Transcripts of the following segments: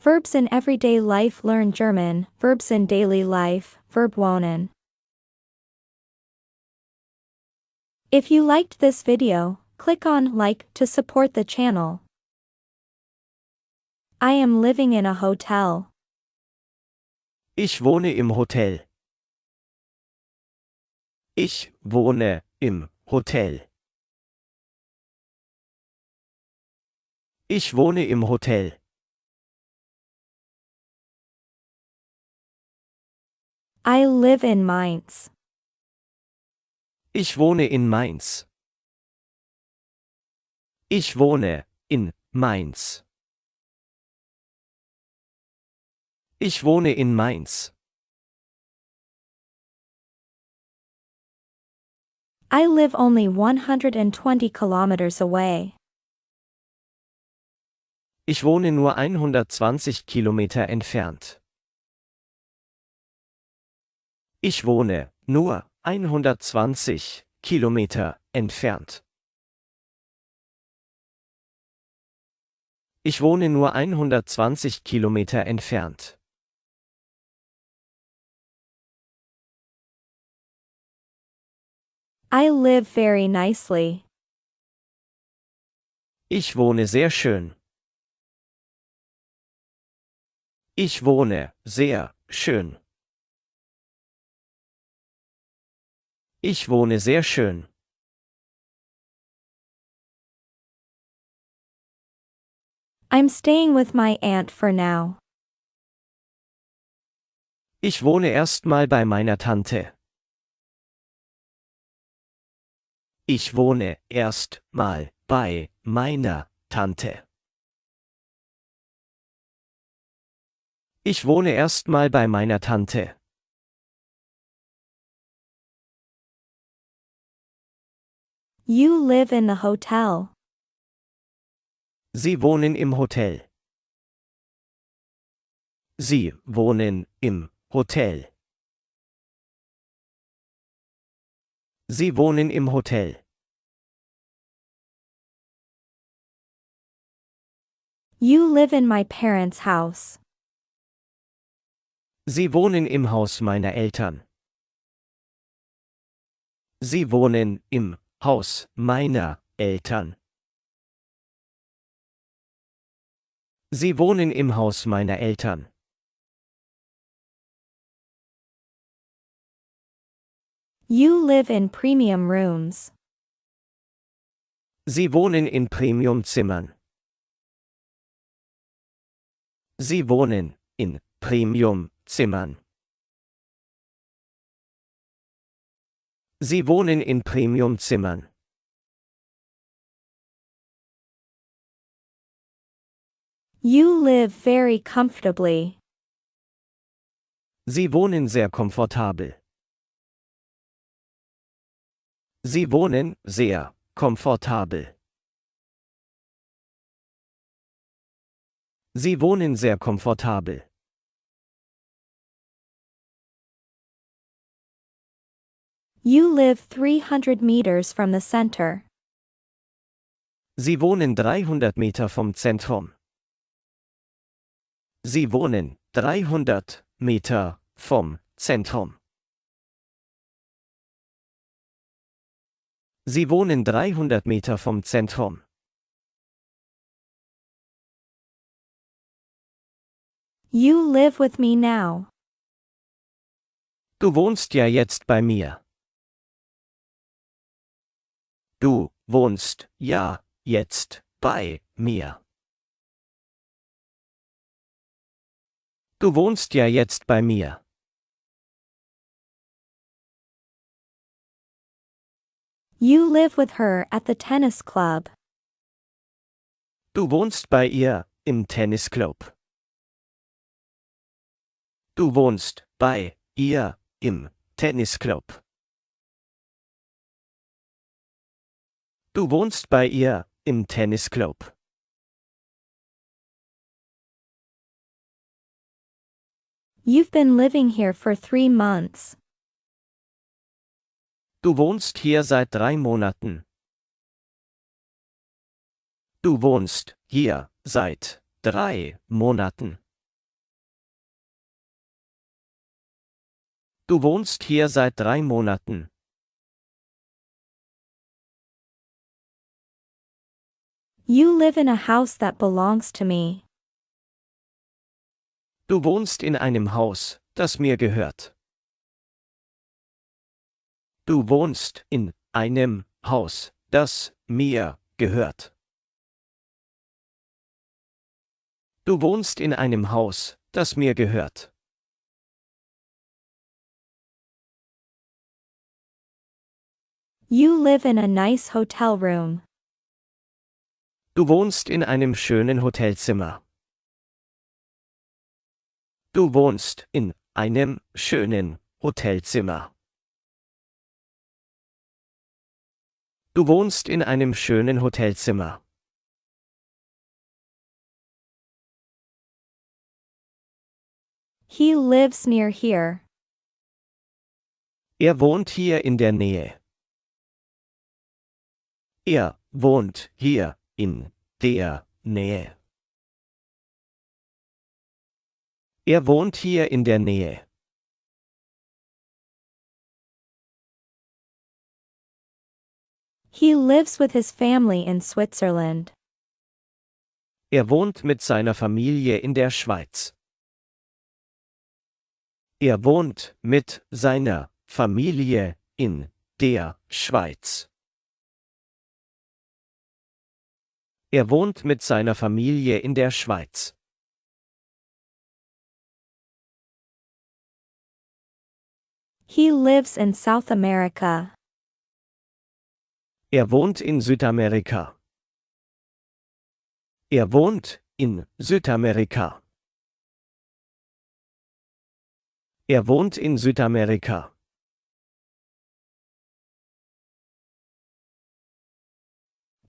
Verbs in everyday life. Learn German. Verbs in daily life. Verb Wohnen. If you liked this video, click on like to support the channel. I am living in a hotel. Ich wohne im Hotel. Ich wohne im Hotel. Ich wohne im Hotel. I live in Mainz. Ich wohne in Mainz. Ich wohne in Mainz. Ich wohne in Mainz. I live only 120 kilometers away. Ich wohne nur 120 Kilometer entfernt. Ich wohne nur 120 Kilometer entfernt. Ich wohne nur 120 Kilometer entfernt. I live very nicely. Ich wohne sehr schön. Ich wohne sehr schön. Ich wohne sehr schön. I'm staying with my aunt for now. Ich wohne erstmal bei meiner Tante. Ich wohne erst mal bei meiner Tante. Ich wohne erst mal bei meiner Tante. You live in the hotel. Sie wohnen im Hotel. Sie wohnen im Hotel. Sie wohnen im Hotel. You live in my parents' house. Sie wohnen im Haus meiner Eltern. Sie wohnen im Haus meiner Eltern. Sie wohnen im Haus meiner Eltern. You live in premium rooms. Sie wohnen in Premiumzimmern. Sie wohnen in Premiumzimmern. Sie wohnen in Premiumzimmern. You live very comfortably. Sie wohnen sehr komfortabel. Sie wohnen sehr komfortabel. Sie wohnen sehr komfortabel. You live 300 meters from the center. Sie wohnen 300 Meter vom Zentrum. Sie wohnen 300 Meter vom Zentrum. Sie wohnen 300 Meter vom Zentrum. You live with me now. Du wohnst ja jetzt bei mir. Du wohnst ja jetzt bei mir. Du wohnst ja jetzt bei mir. You live with her at the tennis club. Du wohnst bei ihr im Tennisclub. Du wohnst bei ihr im Tennisclub. Du wohnst bei ihr im Tennisclub. You've been living here for 3 months. Du wohnst hier seit 3 Monaten. Du wohnst hier seit 3 Monaten. Du wohnst hier seit 3 Monaten. You live in a house that belongs to me. Du wohnst in einem Haus, das mir gehört. Du wohnst in einem Haus, das mir gehört. Du wohnst in einem Haus, das mir gehört. You live in a nice hotel room. Du wohnst in einem schönen Hotelzimmer. Du wohnst in einem schönen Hotelzimmer. Du wohnst in einem schönen Hotelzimmer. He lives near here. Er wohnt hier in der Nähe. Er wohnt hier in der Nähe. Er wohnt hier in der Nähe. He lives with his family in Switzerland. Er wohnt mit seiner Familie in der Schweiz. Er wohnt mit seiner Familie in der Schweiz. Er wohnt mit seiner Familie in der Schweiz. He lives in South America. Er wohnt in Südamerika. Er wohnt in Südamerika. Er wohnt in Südamerika.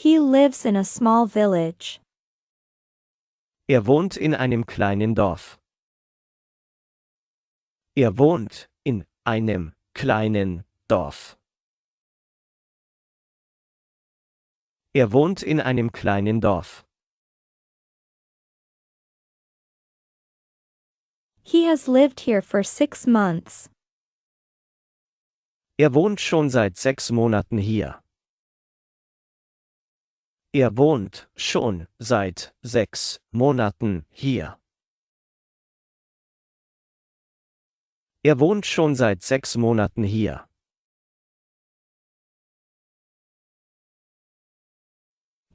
He lives in a small village. Er wohnt in einem kleinen Dorf. Er wohnt in einem kleinen Dorf. Er wohnt in einem kleinen Dorf. He has lived here for 6 months. Er wohnt schon seit 6 Monaten hier. Er wohnt schon seit 6 Monaten hier. Er wohnt schon seit 6 Monaten hier.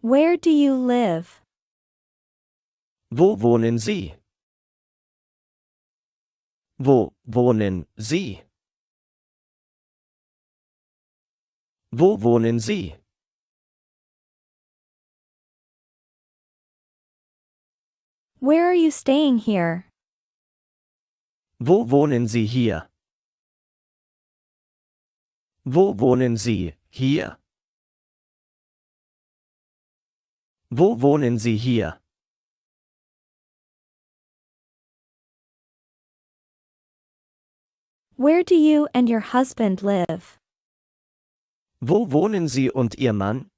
Where do you live? Wo wohnen Sie? Wo wohnen Sie? Wo wohnen Sie? Where are you staying here? Wo wohnen Sie hier? Wo wohnen Sie hier? Wo wohnen Sie hier? Where do you and your husband live? Wo wohnen Sie und Ihr Mann?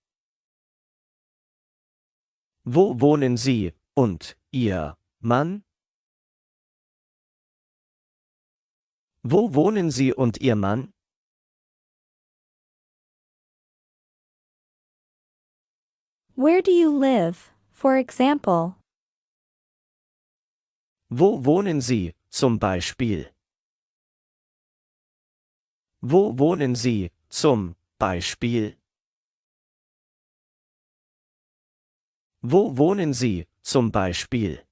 Wo wohnen Sie und Ihr Mann? Wo wohnen Sie und Ihr Mann? Where do you live, for example? Wo wohnen Sie, zum Beispiel? Wo wohnen Sie, zum Beispiel? Wo wohnen Sie, zum Beispiel?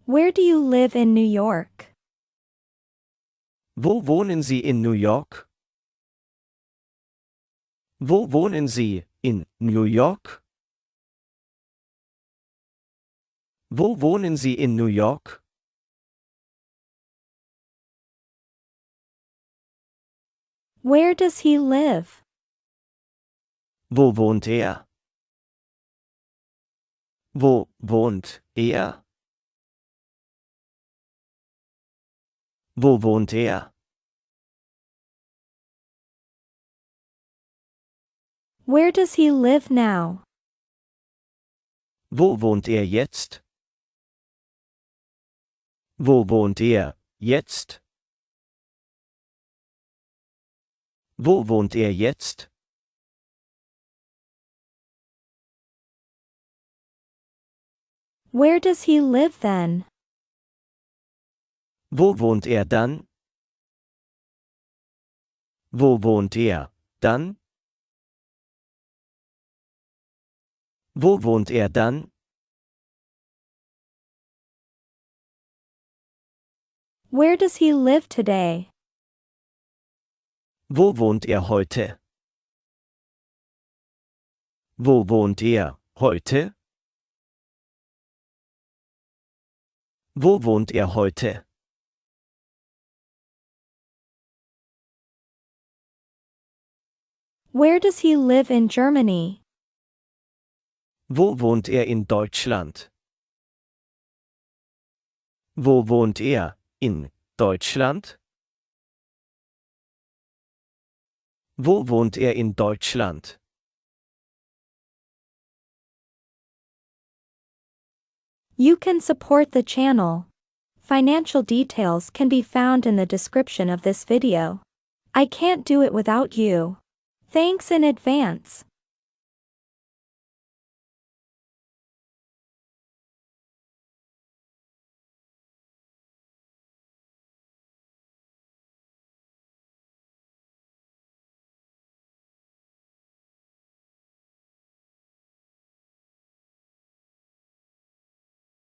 Where do you live in New York? Wo wohnen Sie in New York? Wo wohnen Sie in New York? Wo wohnen Sie in New York? Where does he live? Wo wohnt er? Wo wohnt er? Wo wohnt er? Where does he live now? Wo wohnt er jetzt? Wo wohnt er jetzt? Wo wohnt er jetzt? Where does he live then? Wo wohnt er dann? Wo wohnt er dann? Wo wohnt er dann? Where does he live today? Wo wohnt er heute? Wo wohnt er heute? Wo wohnt er heute? Where does he live in Germany? Wo wohnt er in Deutschland? Wo wohnt er in Deutschland? Wo wohnt er in Deutschland? You can support the channel. Financial details can be found in the description of this video. I can't do it without you. Thanks in advance.